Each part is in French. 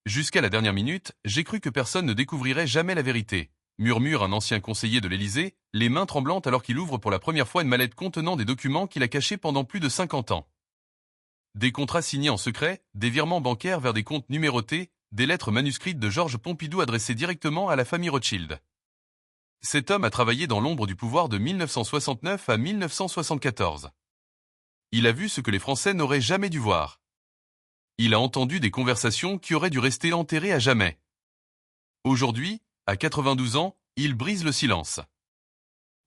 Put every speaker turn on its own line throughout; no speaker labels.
Jusqu'à la dernière minute, j'ai cru que personne ne découvrirait jamais la vérité, murmure un ancien conseiller de l'Élysée, les mains tremblantes alors qu'il ouvre pour la première fois une mallette contenant des documents qu'il a cachés pendant plus de 50 ans. Des contrats signés en secret, des virements bancaires vers des comptes numérotés, des lettres manuscrites de Georges Pompidou adressées directement à la famille Rothschild. Cet homme a travaillé dans l'ombre du pouvoir de 1969 à 1974. Il a vu ce que les Français n'auraient jamais dû voir. Il a entendu des conversations qui auraient dû rester enterrées à jamais. Aujourd'hui, à 92 ans, il brise le silence.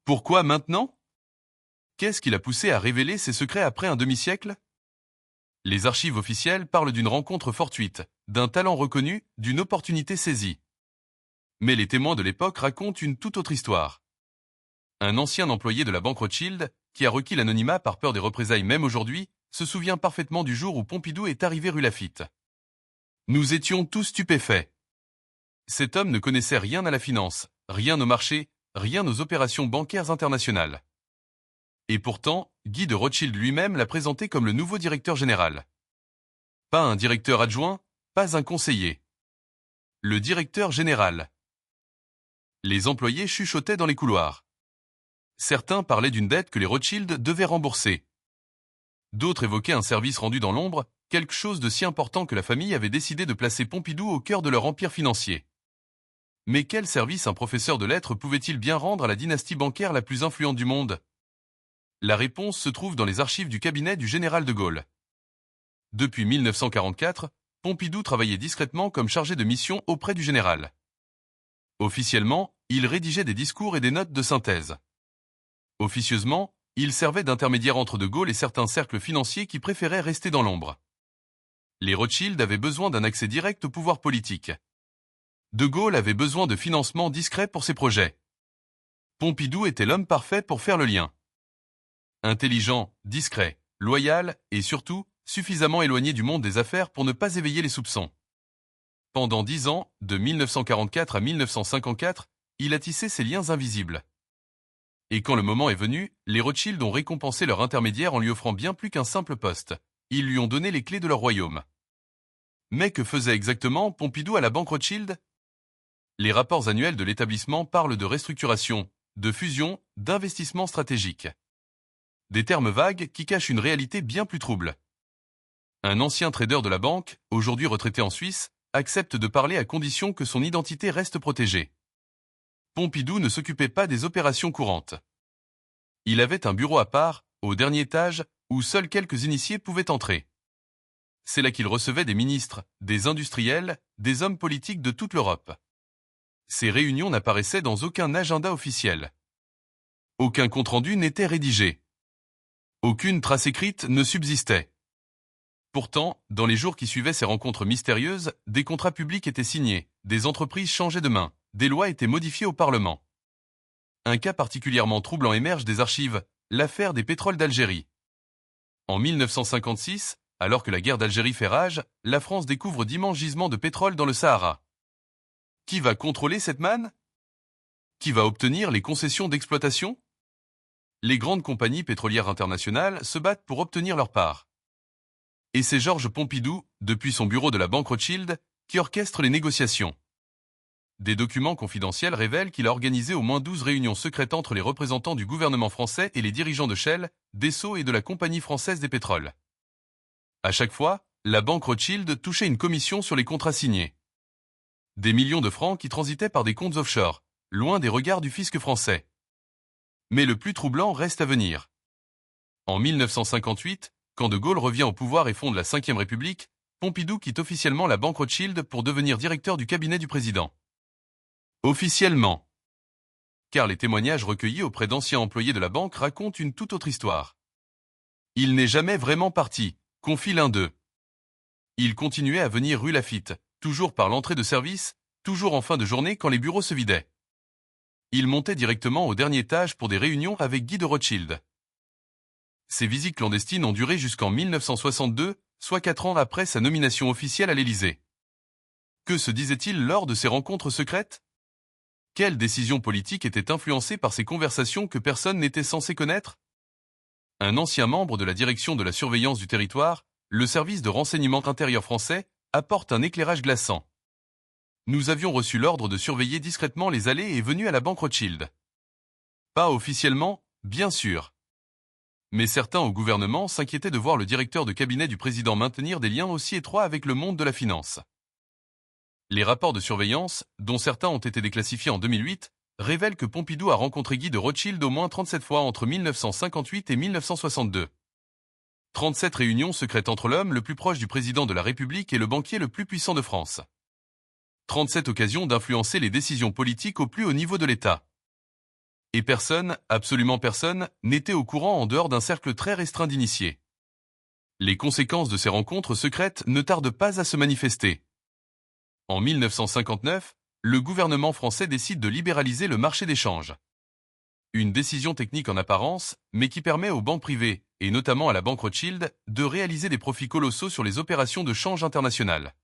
Pourquoi maintenant? Qu'est-ce qui l'a poussé à révéler ses secrets après un demi-siècle? Les archives officielles parlent d'une rencontre fortuite, d'un talent reconnu, d'une opportunité saisie. Mais les témoins de l'époque racontent une toute autre histoire. Un ancien employé de la banque Rothschild, qui a requis l'anonymat par peur des représailles même aujourd'hui, se souvient parfaitement du jour où Pompidou est arrivé rue Laffitte. Nous étions tous stupéfaits. Cet homme ne connaissait rien à la finance, rien au marché, rien aux opérations bancaires internationales. Et pourtant, Guy de Rothschild lui-même l'a présenté comme le nouveau directeur général. Pas un directeur adjoint, pas un conseiller. Le directeur général. Les employés chuchotaient dans les couloirs. Certains parlaient d'une dette que les Rothschild devaient rembourser. D'autres évoquaient un service rendu dans l'ombre, quelque chose de si important que la famille avait décidé de placer Pompidou au cœur de leur empire financier. Mais quel service un professeur de lettres pouvait-il bien rendre à la dynastie bancaire la plus influente du monde? La réponse se trouve dans les archives du cabinet du général de Gaulle. Depuis 1944, Pompidou travaillait discrètement comme chargé de mission auprès du général. Officiellement, il rédigeait des discours et des notes de synthèse. Officieusement, il servait d'intermédiaire entre de Gaulle et certains cercles financiers qui préféraient rester dans l'ombre. Les Rothschild avaient besoin d'un accès direct au pouvoir politique. De Gaulle avait besoin de financement discret pour ses projets. Pompidou était l'homme parfait pour faire le lien. Intelligent, discret, loyal et surtout, suffisamment éloigné du monde des affaires pour ne pas éveiller les soupçons. Pendant 10 ans, de 1944 à 1954, il a tissé ces liens invisibles. Et quand le moment est venu, les Rothschild ont récompensé leur intermédiaire en lui offrant bien plus qu'un simple poste. Ils lui ont donné les clés de leur royaume. Mais que faisait exactement Pompidou à la banque Rothschild? Les rapports annuels de l'établissement parlent de restructuration, de fusion, d'investissement stratégique. Des termes vagues qui cachent une réalité bien plus trouble. Un ancien trader de la banque, aujourd'hui retraité en Suisse, accepte de parler à condition que son identité reste protégée. Pompidou ne s'occupait pas des opérations courantes. Il avait un bureau à part, au dernier étage, où seuls quelques initiés pouvaient entrer. C'est là qu'il recevait des ministres, des industriels, des hommes politiques de toute l'Europe. Ces réunions n'apparaissaient dans aucun agenda officiel. Aucun compte-rendu n'était rédigé. Aucune trace écrite ne subsistait. Pourtant, dans les jours qui suivaient ces rencontres mystérieuses, des contrats publics étaient signés, des entreprises changeaient de main, des lois étaient modifiées au Parlement. Un cas particulièrement troublant émerge des archives, l'affaire des pétroles d'Algérie. En 1956, alors que la guerre d'Algérie fait rage, la France découvre d'immenses gisements de pétrole dans le Sahara. Qui va contrôler cette manne? Qui va obtenir les concessions d'exploitation? Les grandes compagnies pétrolières internationales se battent pour obtenir leur part. Et c'est Georges Pompidou, depuis son bureau de la banque Rothschild, qui orchestre les négociations. Des documents confidentiels révèlent qu'il a organisé au moins 12 réunions secrètes entre les représentants du gouvernement français et les dirigeants de Shell, d'Esso et de la Compagnie française des pétroles. À chaque fois, la banque Rothschild touchait une commission sur les contrats signés. Des millions de francs qui transitaient par des comptes offshore, loin des regards du fisc français. Mais le plus troublant reste à venir. En 1958, quand de Gaulle revient au pouvoir et fonde la Ve République, Pompidou quitte officiellement la banque Rothschild pour devenir directeur du cabinet du président. Officiellement. Car les témoignages recueillis auprès d'anciens employés de la banque racontent une toute autre histoire. Il n'est jamais vraiment parti, confie l'un d'eux. Il continuait à venir rue Laffitte, toujours par l'entrée de service, toujours en fin de journée quand les bureaux se vidaient. Il montait directement au dernier étage pour des réunions avec Guy de Rothschild. Ces visites clandestines ont duré jusqu'en 1962, soit 4 ans après sa nomination officielle à l'Élysée. Que se disait-il lors de ces rencontres secrètes? Quelles décisions politiques étaient influencées par ces conversations que personne n'était censé connaître? Un ancien membre de la direction de la surveillance du territoire, le service de renseignement intérieur français, apporte un éclairage glaçant. Nous avions reçu l'ordre de surveiller discrètement les allées et venues à la banque Rothschild. Pas officiellement, bien sûr. Mais certains au gouvernement s'inquiétaient de voir le directeur de cabinet du président maintenir des liens aussi étroits avec le monde de la finance. Les rapports de surveillance, dont certains ont été déclassifiés en 2008, révèlent que Pompidou a rencontré Guy de Rothschild au moins 37 fois entre 1958 et 1962. 37 réunions secrètes entre l'homme le plus proche du président de la République et le banquier le plus puissant de France. 37 occasions d'influencer les décisions politiques au plus haut niveau de l'État. Et personne, absolument personne, n'était au courant en dehors d'un cercle très restreint d'initiés. Les conséquences de ces rencontres secrètes ne tardent pas à se manifester. En 1959, le gouvernement français décide de libéraliser le marché des changes. Une décision technique en apparence, mais qui permet aux banques privées, et notamment à la banque Rothschild, de réaliser des profits colossaux sur les opérations de change internationales.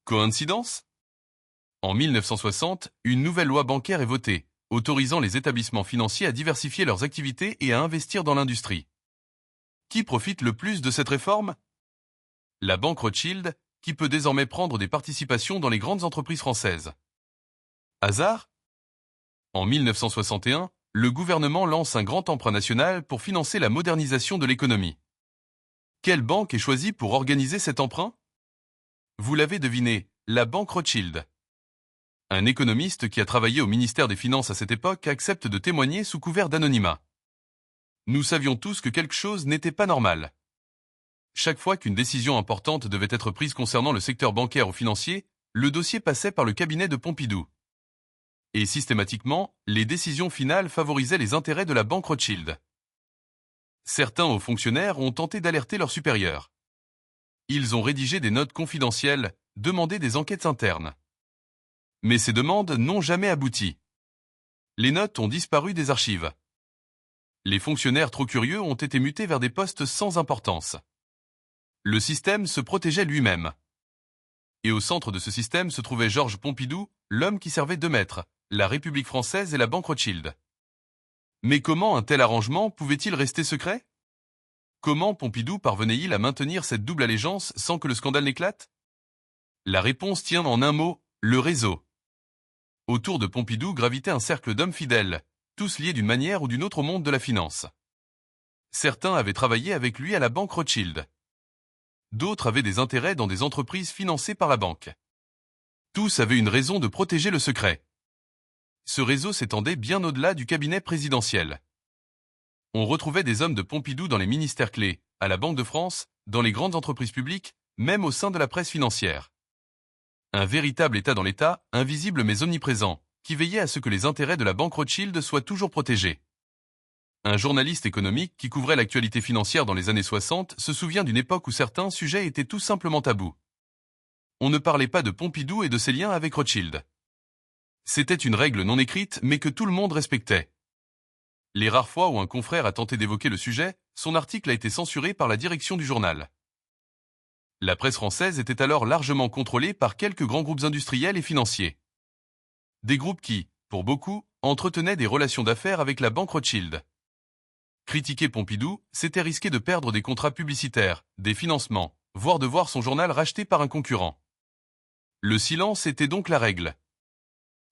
Coïncidence ? En 1960, une nouvelle loi bancaire est votée, autorisant les établissements financiers à diversifier leurs activités et à investir dans l'industrie. Qui profite le plus de cette réforme ? La banque Rothschild, qui peut désormais prendre des participations dans les grandes entreprises françaises. Hasard ? En 1961, le gouvernement lance un grand emprunt national pour financer la modernisation de l'économie. Quelle banque est choisie pour organiser cet emprunt ? Vous l'avez deviné, la banque Rothschild. Un économiste qui a travaillé au ministère des Finances à cette époque accepte de témoigner sous couvert d'anonymat. Nous savions tous que quelque chose n'était pas normal. Chaque fois qu'une décision importante devait être prise concernant le secteur bancaire ou financier, le dossier passait par le cabinet de Pompidou. Et systématiquement, les décisions finales favorisaient les intérêts de la banque Rothschild. Certains hauts fonctionnaires ont tenté d'alerter leurs supérieurs. Ils ont rédigé des notes confidentielles, demandé des enquêtes internes. Mais ces demandes n'ont jamais abouti. Les notes ont disparu des archives. Les fonctionnaires trop curieux ont été mutés vers des postes sans importance. Le système se protégeait lui-même. Et au centre de ce système se trouvait Georges Pompidou, l'homme qui servait de maître, la République française et la banque Rothschild. Mais comment un tel arrangement pouvait-il rester secret ? Comment Pompidou parvenait-il à maintenir cette double allégeance sans que le scandale n'éclate ? La réponse tient en un mot, le réseau. Autour de Pompidou gravitait un cercle d'hommes fidèles, tous liés d'une manière ou d'une autre au monde de la finance. Certains avaient travaillé avec lui à la banque Rothschild. D'autres avaient des intérêts dans des entreprises financées par la banque. Tous avaient une raison de protéger le secret. Ce réseau s'étendait bien au-delà du cabinet présidentiel. On retrouvait des hommes de Pompidou dans les ministères clés, à la Banque de France, dans les grandes entreprises publiques, même au sein de la presse financière. Un véritable État dans l'État, invisible mais omniprésent, qui veillait à ce que les intérêts de la banque Rothschild soient toujours protégés. Un journaliste économique qui couvrait l'actualité financière dans les années 60 se souvient d'une époque où certains sujets étaient tout simplement tabous. On ne parlait pas de Pompidou et de ses liens avec Rothschild. C'était une règle non écrite mais que tout le monde respectait. Les rares fois où un confrère a tenté d'évoquer le sujet, son article a été censuré par la direction du journal. La presse française était alors largement contrôlée par quelques grands groupes industriels et financiers. Des groupes qui, pour beaucoup, entretenaient des relations d'affaires avec la banque Rothschild. Critiquer Pompidou, c'était risquer de perdre des contrats publicitaires, des financements, voire de voir son journal racheté par un concurrent. Le silence était donc la règle.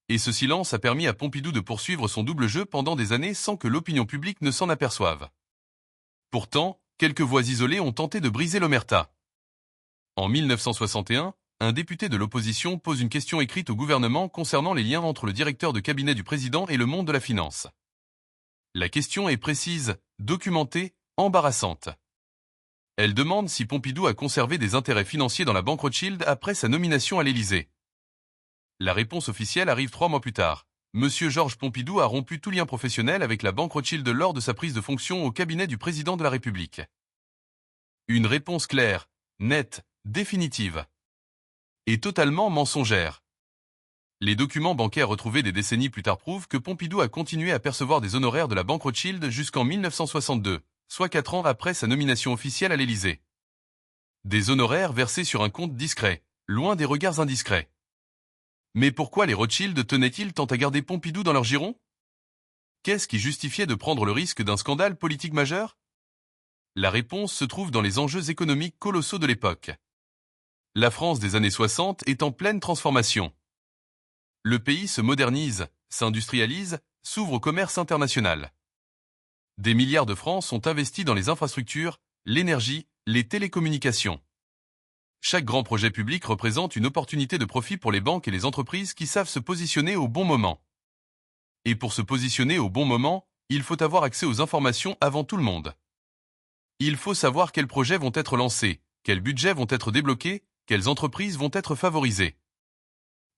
Et ce silence a permis à Pompidou de poursuivre son double jeu pendant des années sans que l'opinion publique ne s'en aperçoive. Pourtant, quelques voix isolées ont tenté de briser l'omerta. En 1961, un député de l'opposition pose une question écrite au gouvernement concernant les liens entre le directeur de cabinet du président et le monde de la finance. La question est précise, documentée, embarrassante. Elle demande si Pompidou a conservé des intérêts financiers dans la banque Rothschild après sa nomination à l'Élysée. La réponse officielle arrive 3 mois plus tard. Monsieur Georges Pompidou a rompu tout lien professionnel avec la banque Rothschild lors de sa prise de fonction au cabinet du président de la République. Une réponse claire, nette, définitive. Et totalement mensongère. Les documents bancaires retrouvés des décennies plus tard prouvent que Pompidou a continué à percevoir des honoraires de la banque Rothschild jusqu'en 1962, soit 4 ans après sa nomination officielle à l'Élysée. Des honoraires versés sur un compte discret, loin des regards indiscrets. Mais pourquoi les Rothschild tenaient-ils tant à garder Pompidou dans leur giron ? Qu'est-ce qui justifiait de prendre le risque d'un scandale politique majeur ? La réponse se trouve dans les enjeux économiques colossaux de l'époque. La France des années 60 est en pleine transformation. Le pays se modernise, s'industrialise, s'ouvre au commerce international. Des milliards de francs sont investis dans les infrastructures, l'énergie, les télécommunications. Chaque grand projet public représente une opportunité de profit pour les banques et les entreprises qui savent se positionner au bon moment. Et pour se positionner au bon moment, il faut avoir accès aux informations avant tout le monde. Il faut savoir quels projets vont être lancés, quels budgets vont être débloqués, quelles entreprises vont être favorisées.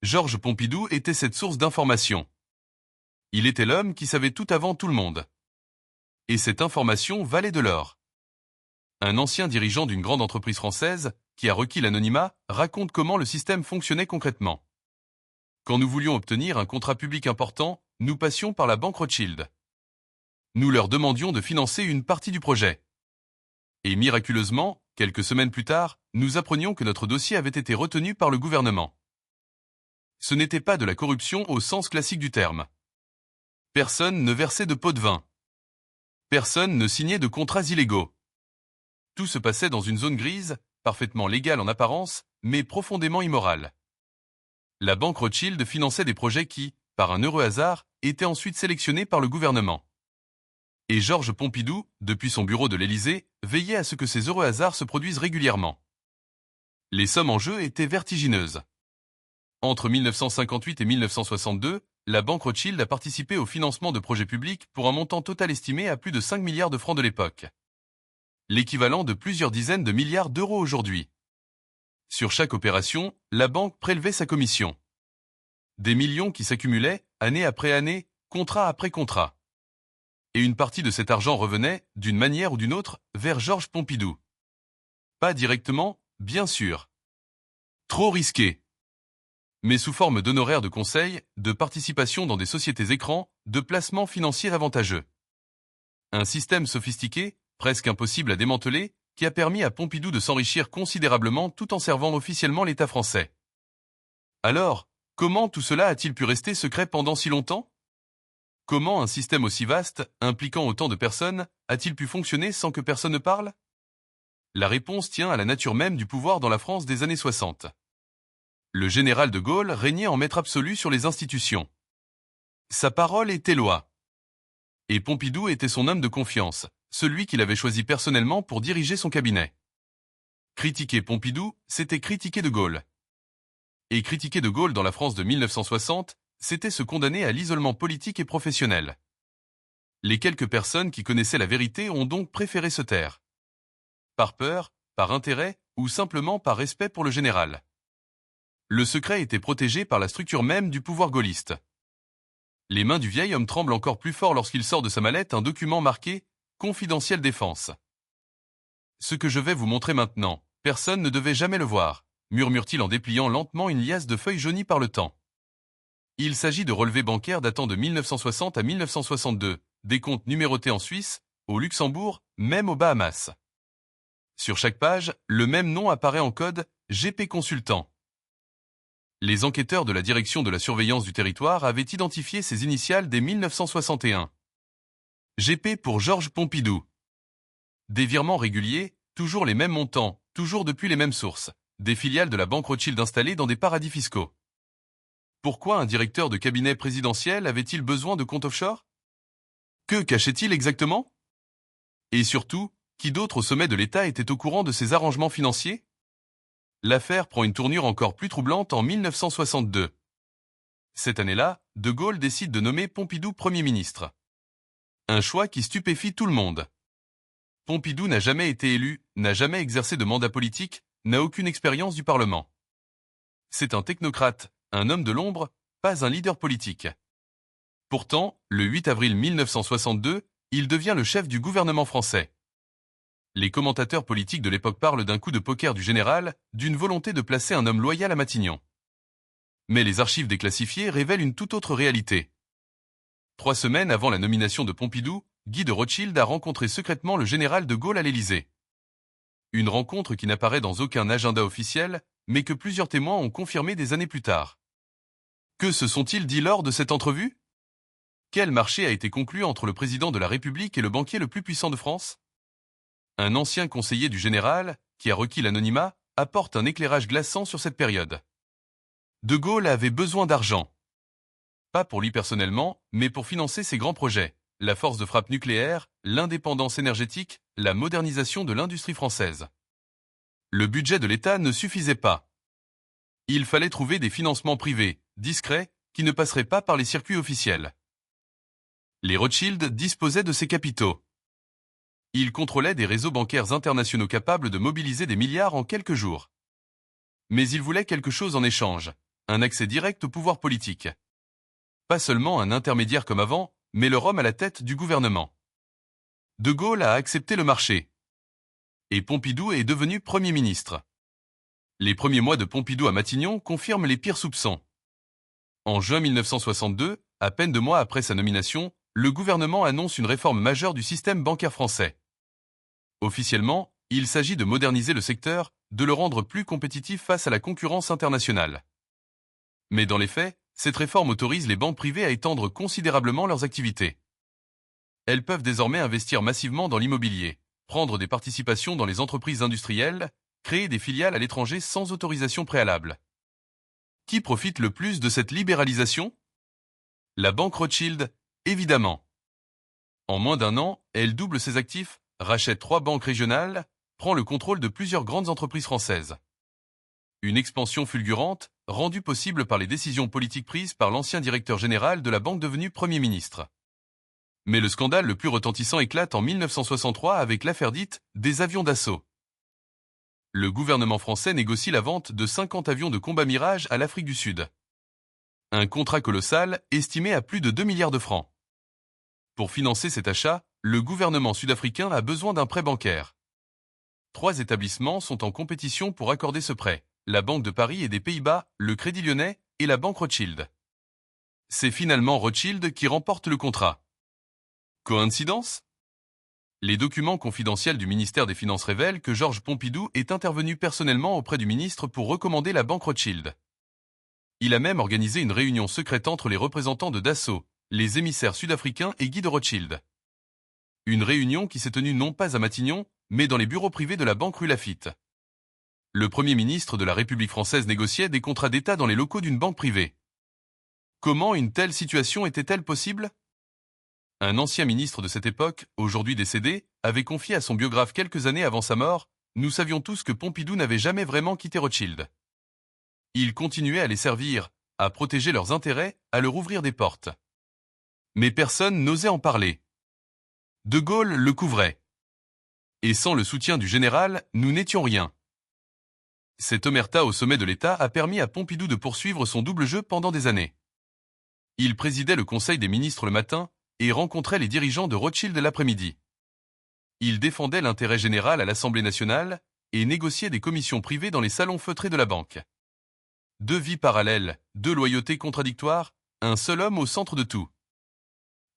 Georges Pompidou était cette source d'information. Il était l'homme qui savait tout avant tout le monde. Et cette information valait de l'or. Un ancien dirigeant d'une grande entreprise française, qui a requis l'anonymat, raconte comment le système fonctionnait concrètement. Quand nous voulions obtenir un contrat public important, nous passions par la banque Rothschild. Nous leur demandions de financer une partie du projet. Et miraculeusement, quelques semaines plus tard, nous apprenions que notre dossier avait été retenu par le gouvernement. Ce n'était pas de la corruption au sens classique du terme. Personne ne versait de pots de vin. Personne ne signait de contrats illégaux. Tout se passait dans une zone grise, parfaitement légale en apparence, mais profondément immorale. La banque Rothschild finançait des projets qui, par un heureux hasard, étaient ensuite sélectionnés par le gouvernement. Et Georges Pompidou, depuis son bureau de l'Élysée, veillait à ce que ces heureux hasards se produisent régulièrement. Les sommes en jeu étaient vertigineuses. Entre 1958 et 1962, la banque Rothschild a participé au financement de projets publics pour un montant total estimé à plus de 5 milliards de francs de l'époque. L'équivalent de plusieurs dizaines de milliards d'euros aujourd'hui. Sur chaque opération, la banque prélevait sa commission. Des millions qui s'accumulaient, année après année, contrat après contrat. Et une partie de cet argent revenait, d'une manière ou d'une autre, vers Georges Pompidou. Pas directement, bien sûr. Trop risqué. Mais sous forme d'honoraires de conseil, de participation dans des sociétés écrans, de placements financiers avantageux. Un système sophistiqué, presque impossible à démanteler, qui a permis à Pompidou de s'enrichir considérablement tout en servant officiellement l'État français. Alors, comment tout cela a-t-il pu rester secret pendant si longtemps ? Comment un système aussi vaste, impliquant autant de personnes, a-t-il pu fonctionner sans que personne ne parle ? La réponse tient à la nature même du pouvoir dans la France des années 60. Le général de Gaulle régnait en maître absolu sur les institutions. Sa parole était loi. Et Pompidou était son homme de confiance, celui qu'il avait choisi personnellement pour diriger son cabinet. Critiquer Pompidou, c'était critiquer de Gaulle. Et critiquer de Gaulle dans la France de 1960, c'était se condamner à l'isolement politique et professionnel. Les quelques personnes qui connaissaient la vérité ont donc préféré se taire. Par peur, par intérêt, ou simplement par respect pour le général. Le secret était protégé par la structure même du pouvoir gaulliste. Les mains du vieil homme tremblent encore plus fort lorsqu'il sort de sa mallette un document marqué « Confidentiel défense ». Ce que je vais vous montrer maintenant, personne ne devait jamais le voir, murmure-t-il en dépliant lentement une liasse de feuilles jaunies par le temps. Il s'agit de relevés bancaires datant de 1960 à 1962, des comptes numérotés en Suisse, au Luxembourg, même aux Bahamas. Sur chaque page, le même nom apparaît en code GP Consultant. Les enquêteurs de la direction de la surveillance du territoire avaient identifié ces initiales dès 1961. GP pour Georges Pompidou. Des virements réguliers, toujours les mêmes montants, toujours depuis les mêmes sources, des filiales de la banque Rothschild installées dans des paradis fiscaux. Pourquoi un directeur de cabinet présidentiel avait-il besoin de comptes offshore ? Que cachait-il exactement ? Et surtout, qui d'autre au sommet de l'État était au courant de ces arrangements financiers ? L'affaire prend une tournure encore plus troublante en 1962. Cette année-là, De Gaulle décide de nommer Pompidou Premier ministre. Un choix qui stupéfie tout le monde. Pompidou n'a jamais été élu, n'a jamais exercé de mandat politique, n'a aucune expérience du Parlement. C'est un technocrate, un homme de l'ombre, pas un leader politique. Pourtant, le 8 avril 1962, il devient le chef du gouvernement français. Les commentateurs politiques de l'époque parlent d'un coup de poker du général, d'une volonté de placer un homme loyal à Matignon. Mais les archives déclassifiées révèlent une toute autre réalité. 3 semaines avant la nomination de Pompidou, Guy de Rothschild a rencontré secrètement le général de Gaulle à l'Élysée. Une rencontre qui n'apparaît dans aucun agenda officiel, mais que plusieurs témoins ont confirmé des années plus tard. Que se sont-ils dit lors de cette entrevue ? Quel marché a été conclu entre le président de la République et le banquier le plus puissant de France ? Un ancien conseiller du général, qui a requis l'anonymat, apporte un éclairage glaçant sur cette période. De Gaulle avait besoin d'argent. Pas pour lui personnellement, mais pour financer ses grands projets, la force de frappe nucléaire, l'indépendance énergétique, la modernisation de l'industrie française. Le budget de l'État ne suffisait pas. Il fallait trouver des financements privés, discrets, qui ne passeraient pas par les circuits officiels. Les Rothschild disposaient de ces capitaux. Ils contrôlaient des réseaux bancaires internationaux capables de mobiliser des milliards en quelques jours. Mais ils voulaient quelque chose en échange, un accès direct au pouvoir politique. Pas seulement un intermédiaire comme avant, mais leur homme à la tête du gouvernement. De Gaulle a accepté le marché. Et Pompidou est devenu Premier ministre. Les premiers mois de Pompidou à Matignon confirment les pires soupçons. En juin 1962, à peine 2 mois après sa nomination, le gouvernement annonce une réforme majeure du système bancaire français. Officiellement, il s'agit de moderniser le secteur, de le rendre plus compétitif face à la concurrence internationale. Mais dans les faits, cette réforme autorise les banques privées à étendre considérablement leurs activités. Elles peuvent désormais investir massivement dans l'immobilier, prendre des participations dans les entreprises industrielles, créer des filiales à l'étranger sans autorisation préalable. Qui profite le plus de cette libéralisation? La banque Rothschild, évidemment. En moins d'1 an, elle double ses actifs, rachète 3 banques régionales, prend le contrôle de plusieurs grandes entreprises françaises. Une expansion fulgurante, rendue possible par les décisions politiques prises par l'ancien directeur général de la banque devenu Premier ministre. Mais le scandale le plus retentissant éclate en 1963 avec l'affaire dite des avions d'assaut. Le gouvernement français négocie la vente de 50 avions de combat Mirage à l'Afrique du Sud. Un contrat colossal estimé à plus de 2 milliards de francs. Pour financer cet achat, le gouvernement sud-africain a besoin d'un prêt bancaire. 3 établissements sont en compétition pour accorder ce prêt, la Banque de Paris et des Pays-Bas, le Crédit Lyonnais et la Banque Rothschild. C'est finalement Rothschild qui remporte le contrat. Coïncidence? Les documents confidentiels du ministère des Finances révèlent que Georges Pompidou est intervenu personnellement auprès du ministre pour recommander la Banque Rothschild. Il a même organisé une réunion secrète entre les représentants de Dassault, les émissaires sud-africains et Guy de Rothschild. Une réunion qui s'est tenue non pas à Matignon, mais dans les bureaux privés de la Banque Rue Laffitte. Le Premier ministre de la République française négociait des contrats d'État dans les locaux d'une banque privée. Comment une telle situation était-elle possible? Un ancien ministre de cette époque, aujourd'hui décédé, avait confié à son biographe quelques années avant sa mort: « Nous savions tous que Pompidou n'avait jamais vraiment quitté Rothschild. Il continuait à les servir, à protéger leurs intérêts, à leur ouvrir des portes. Mais personne n'osait en parler. De Gaulle le couvrait. Et sans le soutien du général, nous n'étions rien. » Cette omerta au sommet de l'État a permis à Pompidou de poursuivre son double jeu pendant des années. Il présidait le Conseil des ministres le matin et rencontrait les dirigeants de Rothschild l'après-midi. Il défendait l'intérêt général à l'Assemblée nationale et négociait des commissions privées dans les salons feutrés de la banque. 2 vies parallèles, 2 loyautés contradictoires, un seul homme au centre de tout.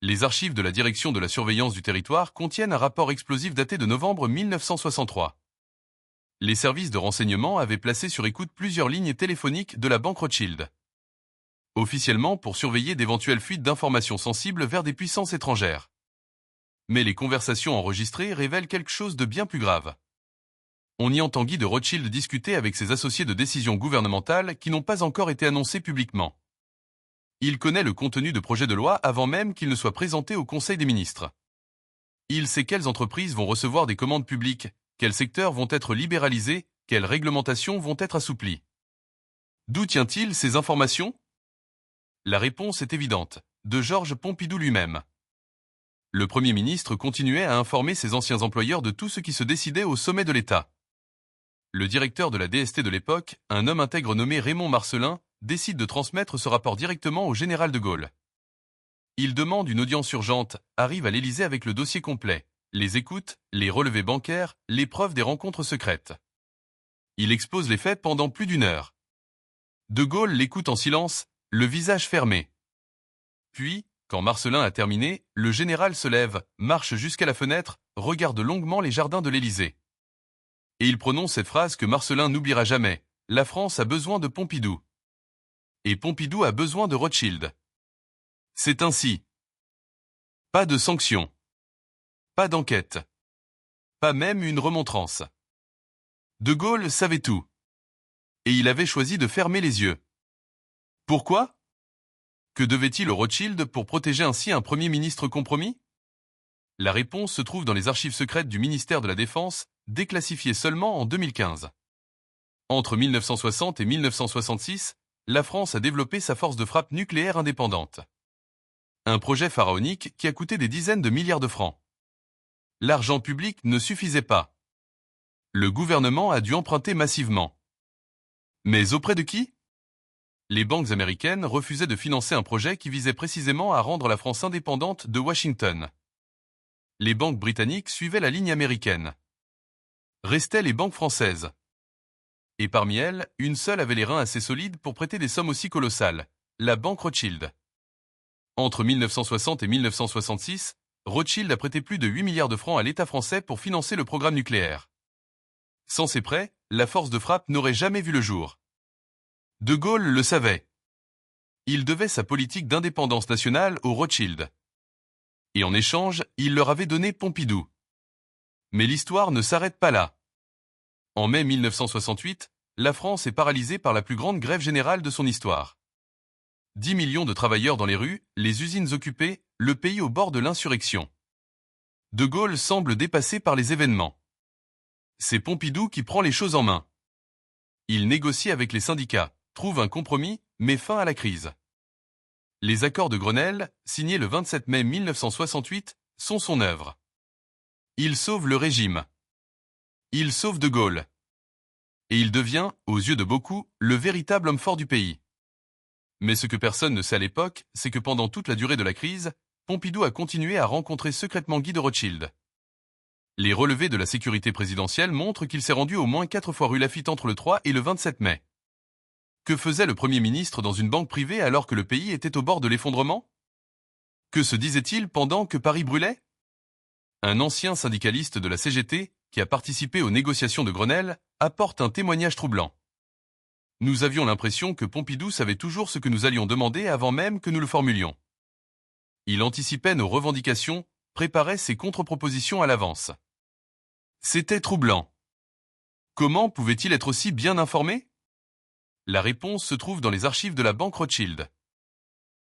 Les archives de la Direction de la surveillance du territoire contiennent un rapport explosif daté de novembre 1963. Les services de renseignement avaient placé sur écoute plusieurs lignes téléphoniques de la banque Rothschild. Officiellement pour surveiller d'éventuelles fuites d'informations sensibles vers des puissances étrangères. Mais les conversations enregistrées révèlent quelque chose de bien plus grave. On y entend Guy de Rothschild discuter avec ses associés de décisions gouvernementales qui n'ont pas encore été annoncées publiquement. Il connaît le contenu de projets de loi avant même qu'il ne soit présenté au Conseil des ministres. Il sait quelles entreprises vont recevoir des commandes publiques, quels secteurs vont être libéralisés, quelles réglementations vont être assouplies. D'où tient-il ces informations? La réponse est évidente, de Georges Pompidou lui-même. Le Premier ministre continuait à informer ses anciens employeurs de tout ce qui se décidait au sommet de l'État. Le directeur de la DST de l'époque, un homme intègre nommé Raymond Marcellin, décide de transmettre ce rapport directement au général de Gaulle. Il demande une audience urgente, arrive à l'Élysée avec le dossier complet, les écoutes, les relevés bancaires, les preuves des rencontres secrètes. Il expose les faits pendant plus d'1 heure. De Gaulle l'écoute en silence, le visage fermé. Puis, quand Marcellin a terminé, le général se lève, marche jusqu'à la fenêtre, regarde longuement les jardins de l'Élysée. Et il prononce cette phrase que Marcellin n'oubliera jamais: « La France a besoin de Pompidou. Et Pompidou a besoin de Rothschild. » C'est ainsi. Pas de sanctions. Pas d'enquête. Pas même une remontrance. De Gaulle savait tout. Et il avait choisi de fermer les yeux. Pourquoi? Que devait-il aux Rothschild pour protéger ainsi un Premier ministre compromis? La réponse se trouve dans les archives secrètes du ministère de la Défense, déclassifiées seulement en 2015. Entre 1960 et 1966, la France a développé sa force de frappe nucléaire indépendante. Un projet pharaonique qui a coûté des dizaines de milliards de francs. L'argent public ne suffisait pas. Le gouvernement a dû emprunter massivement. Mais auprès de qui? Les banques américaines refusaient de financer un projet qui visait précisément à rendre la France indépendante de Washington. Les banques britanniques suivaient la ligne américaine. Restaient les banques françaises. Et parmi elles, une seule avait les reins assez solides pour prêter des sommes aussi colossales, la banque Rothschild. Entre 1960 et 1966, Rothschild a prêté plus de 8 milliards de francs à l'État français pour financer le programme nucléaire. Sans ces prêts, la force de frappe n'aurait jamais vu le jour. De Gaulle le savait. Il devait sa politique d'indépendance nationale aux Rothschild. Et en échange, il leur avait donné Pompidou. Mais l'histoire ne s'arrête pas là. En mai 1968, la France est paralysée par la plus grande grève générale de son histoire. 10 millions de travailleurs dans les rues, les usines occupées, le pays au bord de l'insurrection. De Gaulle semble dépassé par les événements. C'est Pompidou qui prend les choses en main. Il négocie avec les syndicats, trouve un compromis, met fin à la crise. Les accords de Grenelle, signés le 27 mai 1968, sont son œuvre. Il sauve le régime. Il sauve De Gaulle. Et il devient, aux yeux de beaucoup, le véritable homme fort du pays. Mais ce que personne ne sait à l'époque, c'est que pendant toute la durée de la crise, Pompidou a continué à rencontrer secrètement Guy de Rothschild. Les relevés de la sécurité présidentielle montrent qu'il s'est rendu au moins 4 fois rue Laffitte entre le 3 et le 27 mai. Que faisait le Premier ministre dans une banque privée alors que le pays était au bord de l'effondrement? Que se disait-il pendant que Paris brûlait? Un ancien syndicaliste de la CGT, qui a participé aux négociations de Grenelle, apporte un témoignage troublant. Nous avions l'impression que Pompidou savait toujours ce que nous allions demander avant même que nous le formulions. Il anticipait nos revendications, préparait ses contre-propositions à l'avance. C'était troublant. Comment pouvait-il être aussi bien informé? La réponse se trouve dans les archives de la banque Rothschild.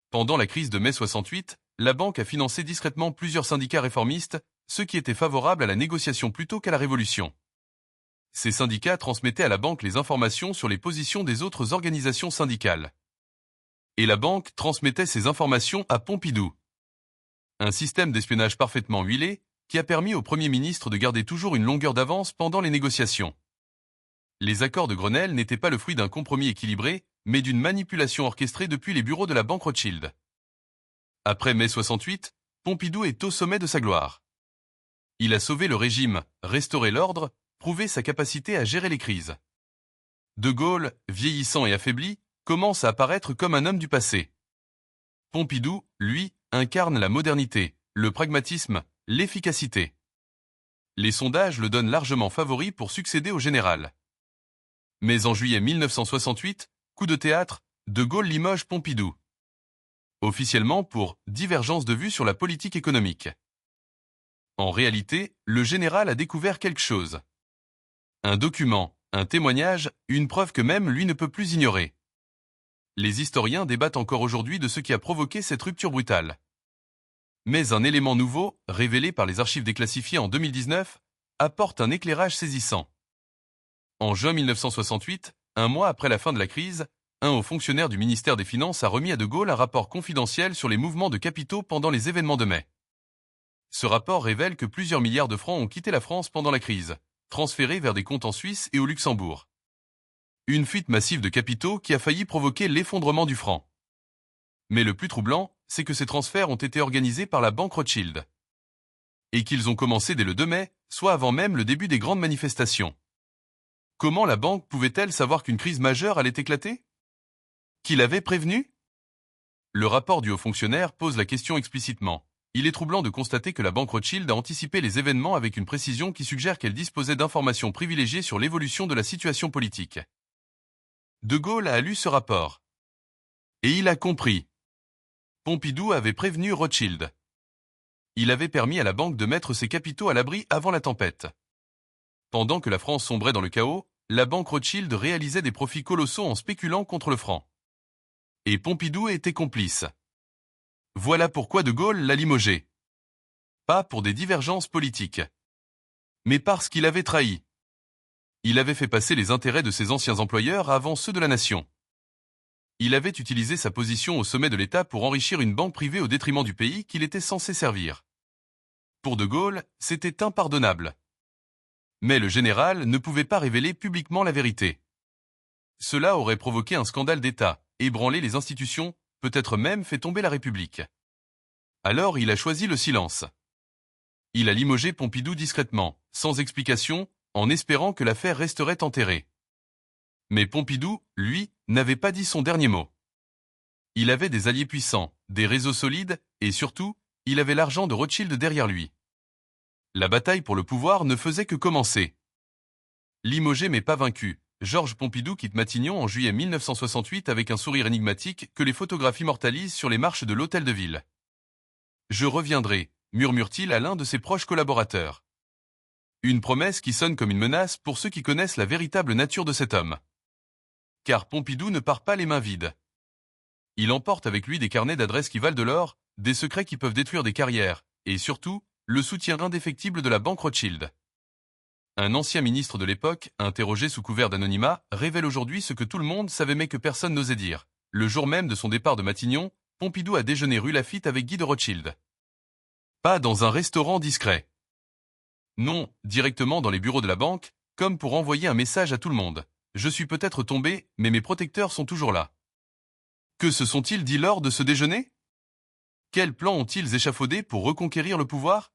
Pendant la crise de mai 68, la banque a financé discrètement plusieurs syndicats réformistes, ceux qui étaient favorables à la négociation plutôt qu'à la révolution. Ces syndicats transmettaient à la banque les informations sur les positions des autres organisations syndicales. Et la banque transmettait ces informations à Pompidou. Un système d'espionnage parfaitement huilé qui a permis au Premier ministre de garder toujours une longueur d'avance pendant les négociations. Les accords de Grenelle n'étaient pas le fruit d'un compromis équilibré, mais d'une manipulation orchestrée depuis les bureaux de la banque Rothschild. Après mai 68, Pompidou est au sommet de sa gloire. Il a sauvé le régime, restauré l'ordre, prouvé sa capacité à gérer les crises. De Gaulle, vieillissant et affaibli, commence à apparaître comme un homme du passé. Pompidou, lui, incarne la modernité, le pragmatisme, l'efficacité. Les sondages le donnent largement favori pour succéder au général. Mais en juillet 1968, coup de théâtre, De Gaulle limoge Pompidou. Officiellement pour divergence de vues sur la politique économique. En réalité, le général a découvert quelque chose. Un document, un témoignage, une preuve que même lui ne peut plus ignorer. Les historiens débattent encore aujourd'hui de ce qui a provoqué cette rupture brutale. Mais un élément nouveau, révélé par les archives déclassifiées en 2019, apporte un éclairage saisissant. En juin 1968, un mois après la fin de la crise, un haut fonctionnaire du ministère des Finances a remis à De Gaulle un rapport confidentiel sur les mouvements de capitaux pendant les événements de mai. Ce rapport révèle que plusieurs milliards de francs ont quitté la France pendant la crise, transférés vers des comptes en Suisse et au Luxembourg. Une fuite massive de capitaux qui a failli provoquer l'effondrement du franc. Mais le plus troublant, c'est que ces transferts ont été organisés par la banque Rothschild. Et qu'ils ont commencé dès le 2 mai, soit avant même le début des grandes manifestations. Comment la banque pouvait-elle savoir qu'une crise majeure allait éclater? Qui l'avait prévenu? Le rapport du haut fonctionnaire pose la question explicitement. Il est troublant de constater que la banque Rothschild a anticipé les événements avec une précision qui suggère qu'elle disposait d'informations privilégiées sur l'évolution de la situation politique. De Gaulle a lu ce rapport. Et il a compris. Pompidou avait prévenu Rothschild. Il avait permis à la banque de mettre ses capitaux à l'abri avant la tempête. Pendant que la France sombrait dans le chaos, la banque Rothschild réalisait des profits colossaux en spéculant contre le franc. Et Pompidou était complice. Voilà pourquoi De Gaulle l'a limogé. Pas pour des divergences politiques, mais parce qu'il avait trahi. Il avait fait passer les intérêts de ses anciens employeurs avant ceux de la nation. Il avait utilisé sa position au sommet de l'État pour enrichir une banque privée au détriment du pays qu'il était censé servir. Pour De Gaulle, c'était impardonnable. Mais le général ne pouvait pas révéler publiquement la vérité. Cela aurait provoqué un scandale d'État, ébranlé les institutions, peut-être même fait tomber la République. Alors il a choisi le silence. Il a limogé Pompidou discrètement, sans explication, en espérant que l'affaire resterait enterrée. Mais Pompidou, lui, n'avait pas dit son dernier mot. Il avait des alliés puissants, des réseaux solides, et surtout, il avait l'argent de Rothschild derrière lui. La bataille pour le pouvoir ne faisait que commencer. Limogé mais pas vaincu, Georges Pompidou quitte Matignon en juillet 1968 avec un sourire énigmatique que les photographes immortalisent sur les marches de l'Hôtel de Ville. « Je reviendrai », murmure-t-il à l'un de ses proches collaborateurs. Une promesse qui sonne comme une menace pour ceux qui connaissent la véritable nature de cet homme. Car Pompidou ne part pas les mains vides. Il emporte avec lui des carnets d'adresses qui valent de l'or, des secrets qui peuvent détruire des carrières, et surtout, le soutien indéfectible de la banque Rothschild. Un ancien ministre de l'époque, interrogé sous couvert d'anonymat, révèle aujourd'hui ce que tout le monde savait mais que personne n'osait dire. Le jour même de son départ de Matignon, Pompidou a déjeuné rue Laffitte avec Guy de Rothschild. Pas dans un restaurant discret. Non, directement dans les bureaux de la banque, comme pour envoyer un message à tout le monde. Je suis peut-être tombé, mais mes protecteurs sont toujours là. Que se sont-ils dit lors de ce déjeuner? Quels plans ont-ils échafaudés pour reconquérir le pouvoir?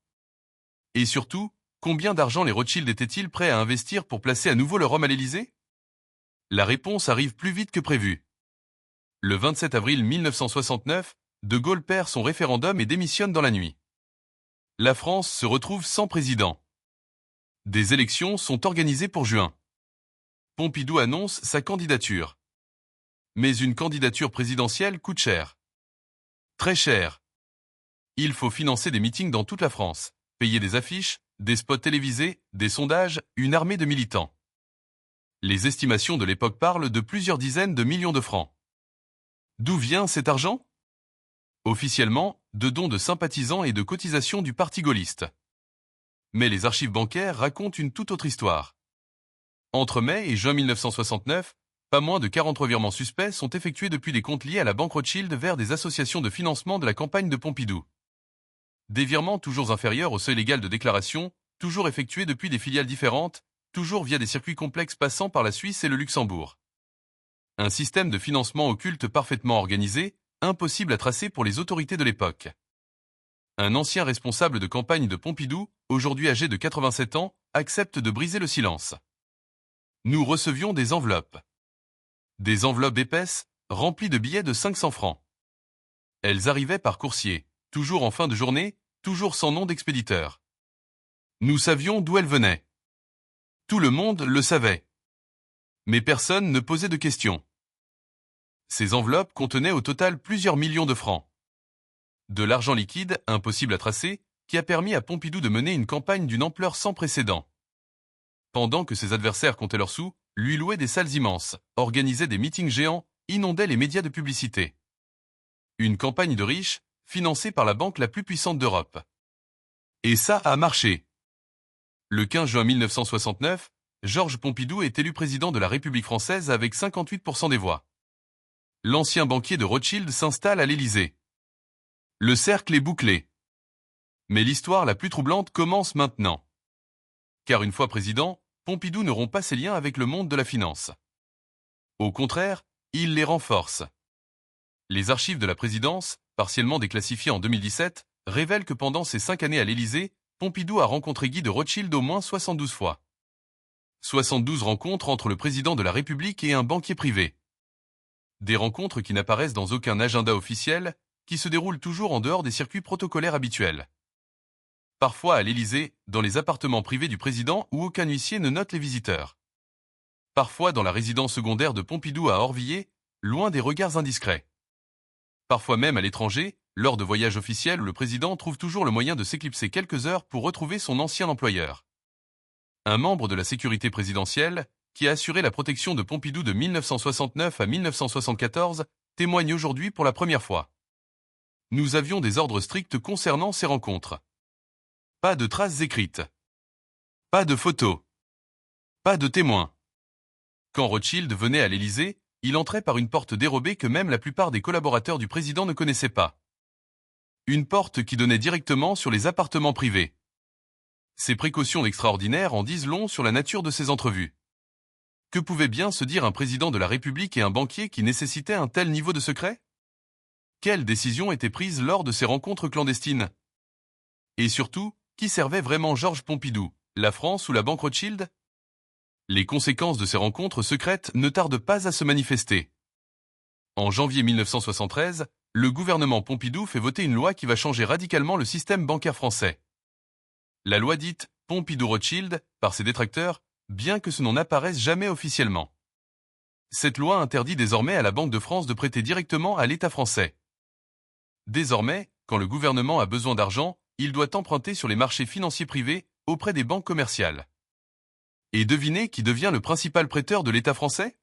Et surtout, combien d'argent les Rothschild étaient-ils prêts à investir pour placer à nouveau leur homme à l'Élysée? La réponse arrive plus vite que prévu. Le 27 avril 1969, De Gaulle perd son référendum et démissionne dans la nuit. La France se retrouve sans président. Des élections sont organisées pour juin. Pompidou annonce sa candidature. Mais une candidature présidentielle coûte cher. Très cher. Il faut financer des meetings dans toute la France, payer des affiches, des spots télévisés, des sondages, une armée de militants. Les estimations de l'époque parlent de plusieurs dizaines de millions de francs. D'où vient cet argent? Officiellement, de dons de sympathisants et de cotisations du parti gaulliste. Mais les archives bancaires racontent une toute autre histoire. Entre mai et juin 1969, pas moins de 43 virements suspects sont effectués depuis des comptes liés à la banque Rothschild vers des associations de financement de la campagne de Pompidou. Des virements toujours inférieurs au seuil légal de déclaration, toujours effectués depuis des filiales différentes, toujours via des circuits complexes passant par la Suisse et le Luxembourg. Un système de financement occulte parfaitement organisé, impossible à tracer pour les autorités de l'époque. Un ancien responsable de campagne de Pompidou, aujourd'hui âgé de 87 ans, accepte de briser le silence. Nous recevions des enveloppes. Des enveloppes épaisses, remplies de billets de 500 francs. Elles arrivaient par coursier, toujours en fin de journée, toujours sans nom d'expéditeur. Nous savions d'où elles venaient. Tout le monde le savait. Mais personne ne posait de questions. Ces enveloppes contenaient au total plusieurs millions de francs. De l'argent liquide, impossible à tracer, qui a permis à Pompidou de mener une campagne d'une ampleur sans précédent. Pendant que ses adversaires comptaient leurs sous, lui louaient des salles immenses, organisaient des meetings géants, inondaient les médias de publicité. Une campagne de riches, financée par la banque la plus puissante d'Europe. Et ça a marché. Le 15 juin 1969, Georges Pompidou est élu président de la République française avec 58% des voix. L'ancien banquier de Rothschild s'installe à l'Élysée. Le cercle est bouclé. Mais l'histoire la plus troublante commence maintenant. Car une fois président, Pompidou ne rompt pas ses liens avec le monde de la finance. Au contraire, il les renforce. Les archives de la présidence, partiellement déclassifiées en 2017, révèlent que pendant ses 5 années à l'Élysée, Pompidou a rencontré Guy de Rothschild au moins 72 fois. 72 rencontres entre le président de la République et un banquier privé. Des rencontres qui n'apparaissent dans aucun agenda officiel, qui se déroulent toujours en dehors des circuits protocolaires habituels. Parfois à l'Élysée, dans les appartements privés du président où aucun huissier ne note les visiteurs. Parfois dans la résidence secondaire de Pompidou à Orvillers, loin des regards indiscrets. Parfois même à l'étranger, lors de voyages officiels où le président trouve toujours le moyen de s'éclipser quelques heures pour retrouver son ancien employeur. Un membre de la sécurité présidentielle, qui a assuré la protection de Pompidou de 1969 à 1974, témoigne aujourd'hui pour la première fois. Nous avions des ordres stricts concernant ces rencontres. Pas de traces écrites. Pas de photos. Pas de témoins. Quand Rothschild venait à l'Élysée, il entrait par une porte dérobée que même la plupart des collaborateurs du président ne connaissaient pas. Une porte qui donnait directement sur les appartements privés. Ces précautions extraordinaires en disent long sur la nature de ces entrevues. Que pouvait bien se dire un président de la République et un banquier qui nécessitait un tel niveau de secret? Quelles décisions étaient prises lors de ces rencontres clandestines? Et surtout, qui servait vraiment Georges Pompidou, la France ou la banque Rothschild? Les conséquences de ces rencontres secrètes ne tardent pas à se manifester. En janvier 1973, le gouvernement Pompidou fait voter une loi qui va changer radicalement le système bancaire français. La loi dite Pompidou-Rothschild, par ses détracteurs, bien que ce nom n'apparaisse jamais officiellement. Cette loi interdit désormais à la Banque de France de prêter directement à l'État français. Désormais, quand le gouvernement a besoin d'argent, il doit emprunter sur les marchés financiers privés auprès des banques commerciales. Et devinez qui devient le principal prêteur de l'État français?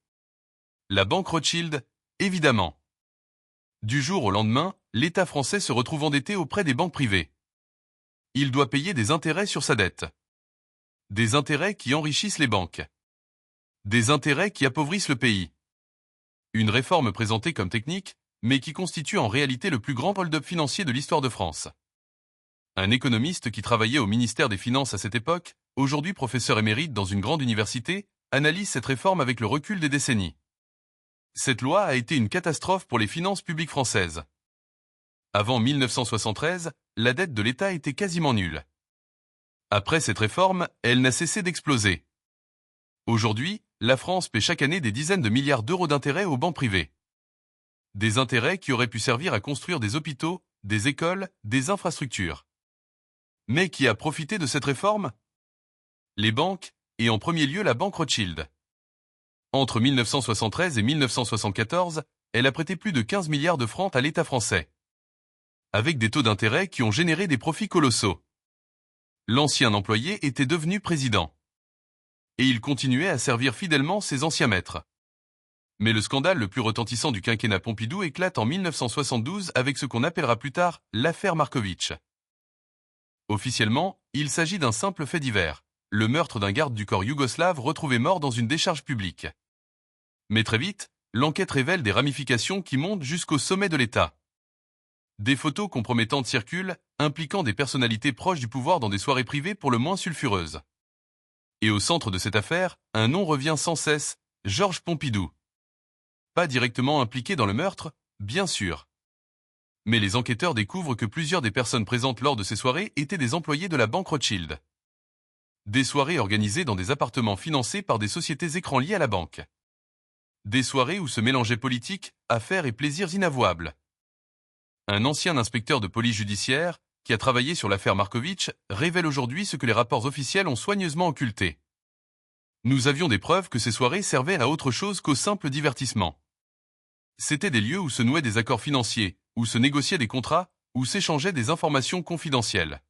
La banque Rothschild, évidemment. Du jour au lendemain, l'État français se retrouve endetté auprès des banques privées. Il doit payer des intérêts sur sa dette. Des intérêts qui enrichissent les banques. Des intérêts qui appauvrissent le pays. Une réforme présentée comme technique, mais qui constitue en réalité le plus grand hold-up financier de l'histoire de France. Un économiste qui travaillait au ministère des Finances à cette époque, aujourd'hui professeur émérite dans une grande université, analyse cette réforme avec le recul des décennies. Cette loi a été une catastrophe pour les finances publiques françaises. Avant 1973, la dette de l'État était quasiment nulle. Après cette réforme, elle n'a cessé d'exploser. Aujourd'hui, la France paie chaque année des dizaines de milliards d'euros d'intérêts aux banques privées. Des intérêts qui auraient pu servir à construire des hôpitaux, des écoles, des infrastructures. Mais qui a profité de cette réforme? Les banques, et en premier lieu la banque Rothschild. Entre 1973 et 1974, elle a prêté plus de 15 milliards de francs à l'État français. Avec des taux d'intérêt qui ont généré des profits colossaux. L'ancien employé était devenu président. Et il continuait à servir fidèlement ses anciens maîtres. Mais le scandale le plus retentissant du quinquennat Pompidou éclate en 1972 avec ce qu'on appellera plus tard l'affaire Markovitch. Officiellement, il s'agit d'un simple fait divers, le meurtre d'un garde du corps yougoslave retrouvé mort dans une décharge publique. Mais très vite, l'enquête révèle des ramifications qui montent jusqu'au sommet de l'État. Des photos compromettantes circulent, impliquant des personnalités proches du pouvoir dans des soirées privées pour le moins sulfureuses. Et au centre de cette affaire, un nom revient sans cesse, Georges Pompidou. Pas directement impliqué dans le meurtre, bien sûr. Mais les enquêteurs découvrent que plusieurs des personnes présentes lors de ces soirées étaient des employés de la banque Rothschild. Des soirées organisées dans des appartements financés par des sociétés écrans liées à la banque. Des soirées où se mélangeaient politique, affaires et plaisirs inavouables. Un ancien inspecteur de police judiciaire, qui a travaillé sur l'affaire Markovitch, révèle aujourd'hui ce que les rapports officiels ont soigneusement occulté. Nous avions des preuves que ces soirées servaient à autre chose qu'au simple divertissement. C'étaient des lieux où se nouaient des accords financiers, où se négociaient des contrats, où s'échangeaient des informations confidentielles.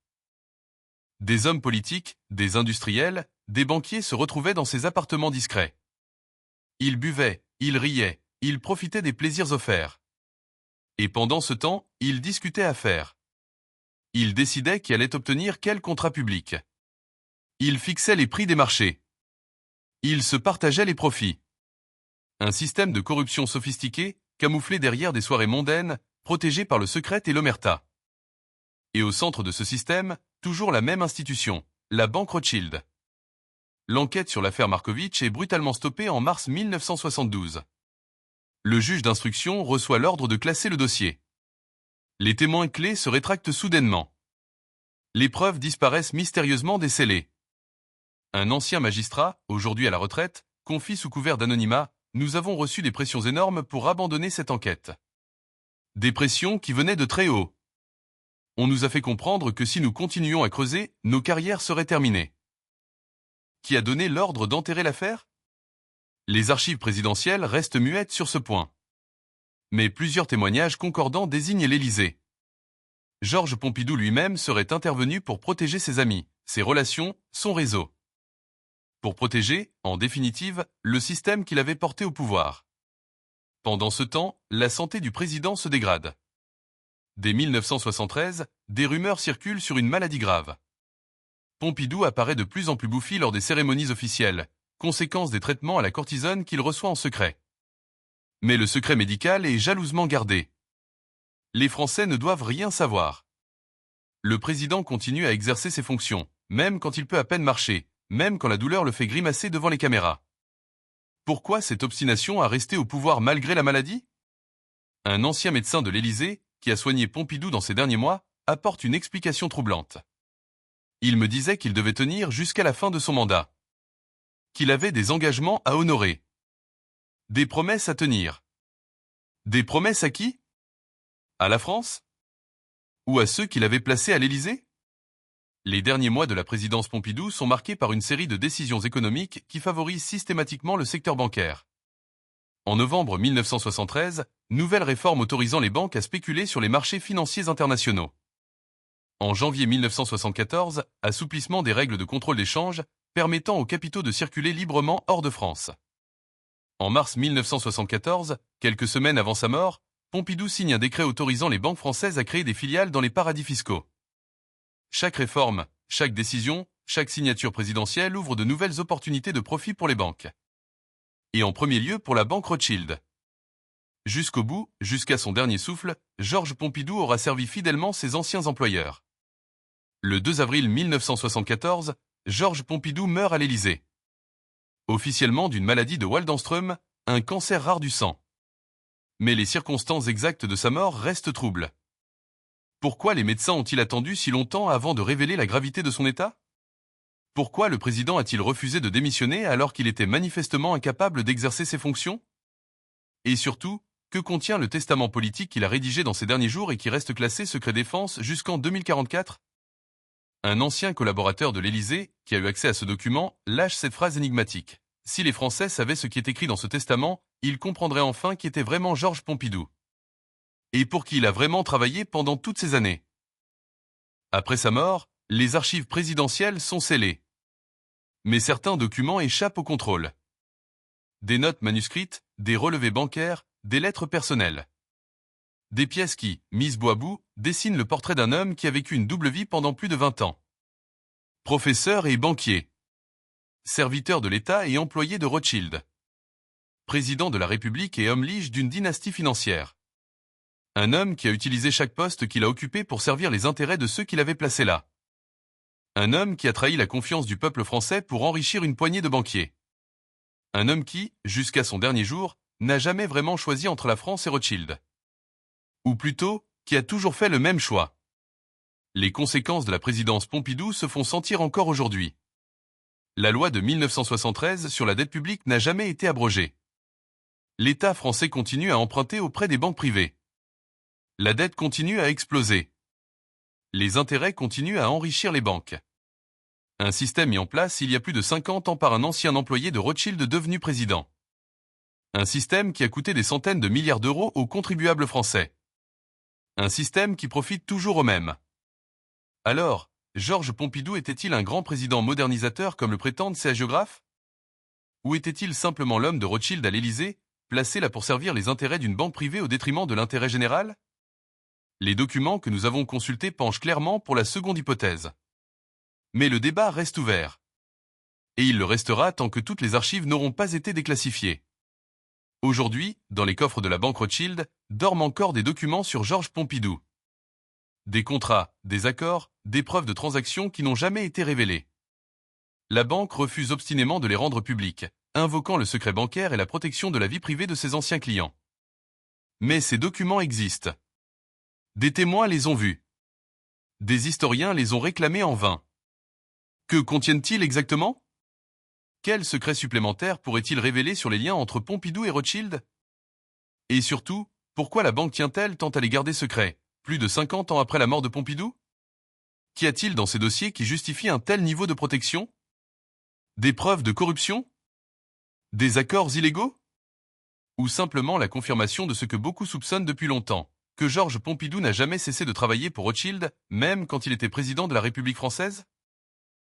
Des hommes politiques, des industriels, des banquiers se retrouvaient dans ces appartements discrets. Ils buvaient, ils riaient, ils profitaient des plaisirs offerts. Et pendant ce temps, ils discutaient affaires. Ils décidaient qui allait obtenir quel contrat public. Ils fixaient les prix des marchés. Ils se partageaient les profits. Un système de corruption sophistiqué, camouflé derrière des soirées mondaines, protégé par le secret et l'omerta. Et au centre de ce système, toujours la même institution, la banque Rothschild. L'enquête sur l'affaire Markovitch est brutalement stoppée en mars 1972. Le juge d'instruction reçoit l'ordre de classer le dossier. Les témoins clés se rétractent soudainement. Les preuves disparaissent mystérieusement des scellés. Un ancien magistrat, aujourd'hui à la retraite, confie sous couvert d'anonymat « Nous avons reçu des pressions énormes pour abandonner cette enquête. » Des pressions qui venaient de très haut. On nous a fait comprendre que si nous continuions à creuser, nos carrières seraient terminées. Qui a donné l'ordre d'enterrer l'affaire? Les archives présidentielles restent muettes sur ce point. Mais plusieurs témoignages concordants désignent l'Élysée. Georges Pompidou lui-même serait intervenu pour protéger ses amis, ses relations, son réseau. pour protéger, en définitive, le système qu'il avait porté au pouvoir. Pendant ce temps, la santé du président se dégrade. Dès 1973, des rumeurs circulent sur une maladie grave. Pompidou apparaît de plus en plus bouffi lors des cérémonies officielles, conséquence des traitements à la cortisone qu'il reçoit en secret. Mais le secret médical est jalousement gardé. Les Français ne doivent rien savoir. Le président continue à exercer ses fonctions, même quand il peut à peine marcher, même quand la douleur le fait grimacer devant les caméras. Pourquoi cette obstination à rester au pouvoir malgré la maladie? Un ancien médecin de l'Élysée, qui a soigné Pompidou dans ces derniers mois, apporte une explication troublante. Il me disait qu'il devait tenir jusqu'à la fin de son mandat. Qu'il avait des engagements à honorer. Des promesses à tenir. Des promesses à qui? À la France? Ou à ceux qu'il avait placés à l'Élysée? Les derniers mois de la présidence Pompidou sont marqués par une série de décisions économiques qui favorisent systématiquement le secteur bancaire. En novembre 1973, nouvelle réforme autorisant les banques à spéculer sur les marchés financiers internationaux. En janvier 1974, assouplissement des règles de contrôle d'échange permettant aux capitaux de circuler librement hors de France. En mars 1974, quelques semaines avant sa mort, Pompidou signe un décret autorisant les banques françaises à créer des filiales dans les paradis fiscaux. Chaque réforme, chaque décision, chaque signature présidentielle ouvre de nouvelles opportunités de profit pour les banques. Et en premier lieu pour la banque Rothschild. Jusqu'au bout, jusqu'à son dernier souffle, Georges Pompidou aura servi fidèlement ses anciens employeurs. Le 2 avril 1974, Georges Pompidou meurt à l'Élysée. Officiellement d'une maladie de Waldenström, un cancer rare du sang. Mais les circonstances exactes de sa mort restent troubles. Pourquoi les médecins ont-ils attendu si longtemps avant de révéler la gravité de son état? Pourquoi le président a-t-il refusé de démissionner alors qu'il était manifestement incapable d'exercer ses fonctions? Et surtout, que contient le testament politique qu'il a rédigé dans ces derniers jours et qui reste classé secret défense jusqu'en 2044? Un ancien collaborateur de l'Élysée, qui a eu accès à ce document, lâche cette phrase énigmatique. Si les Français savaient ce qui est écrit dans ce testament, ils comprendraient enfin qui était vraiment Georges Pompidou. Et pour qui il a vraiment travaillé pendant toutes ces années. Après sa mort, les archives présidentielles sont scellées. Mais certains documents échappent au contrôle. Des notes manuscrites, des relevés bancaires, des lettres personnelles. Des pièces qui, mises bout à bout, dessinent le portrait d'un homme qui a vécu une double vie pendant plus de 20 ans. Professeur et banquier. Serviteur de l'État et employé de Rothschild. Président de la République et homme lige d'une dynastie financière. Un homme qui a utilisé chaque poste qu'il a occupé pour servir les intérêts de ceux qui l'avaient placé là. Un homme qui a trahi la confiance du peuple français pour enrichir une poignée de banquiers. Un homme qui, jusqu'à son dernier jour, n'a jamais vraiment choisi entre la France et Rothschild. Ou plutôt, qui a toujours fait le même choix. Les conséquences de la présidence Pompidou se font sentir encore aujourd'hui. La loi de 1973 sur la dette publique n'a jamais été abrogée. L'État français continue à emprunter auprès des banques privées. La dette continue à exploser. Les intérêts continuent à enrichir les banques. Un système mis en place il y a plus de 50 ans par un ancien employé de Rothschild devenu président. Un système qui a coûté des centaines de milliards d'euros aux contribuables français. Un système qui profite toujours aux mêmes. Alors, Georges Pompidou était-il un grand président modernisateur comme le prétendent ses hagiographes? Ou était-il simplement l'homme de Rothschild à l'Élysée, placé là pour servir les intérêts d'une banque privée au détriment de l'intérêt général? Les documents que nous avons consultés penchent clairement pour la seconde hypothèse. Mais le débat reste ouvert. Et il le restera tant que toutes les archives n'auront pas été déclassifiées. Aujourd'hui, dans les coffres de la banque Rothschild, dorment encore des documents sur Georges Pompidou. Des contrats, des accords, des preuves de transactions qui n'ont jamais été révélées. La banque refuse obstinément de les rendre publics, invoquant le secret bancaire et la protection de la vie privée de ses anciens clients. Mais ces documents existent. Des témoins les ont vus. Des historiens les ont réclamés en vain. Que contiennent-ils exactement? Quels secrets supplémentaires pourraient-ils révéler sur les liens entre Pompidou et Rothschild? Et surtout, pourquoi la banque tient-elle tant à les garder secrets, plus de 50 ans après la mort de Pompidou? Qu'y a-t-il dans ces dossiers qui justifie un tel niveau de protection? Des preuves de corruption? Des accords illégaux? Ou simplement la confirmation de ce que beaucoup soupçonnent depuis longtemps, que Georges Pompidou n'a jamais cessé de travailler pour Rothschild, même quand il était président de la République française?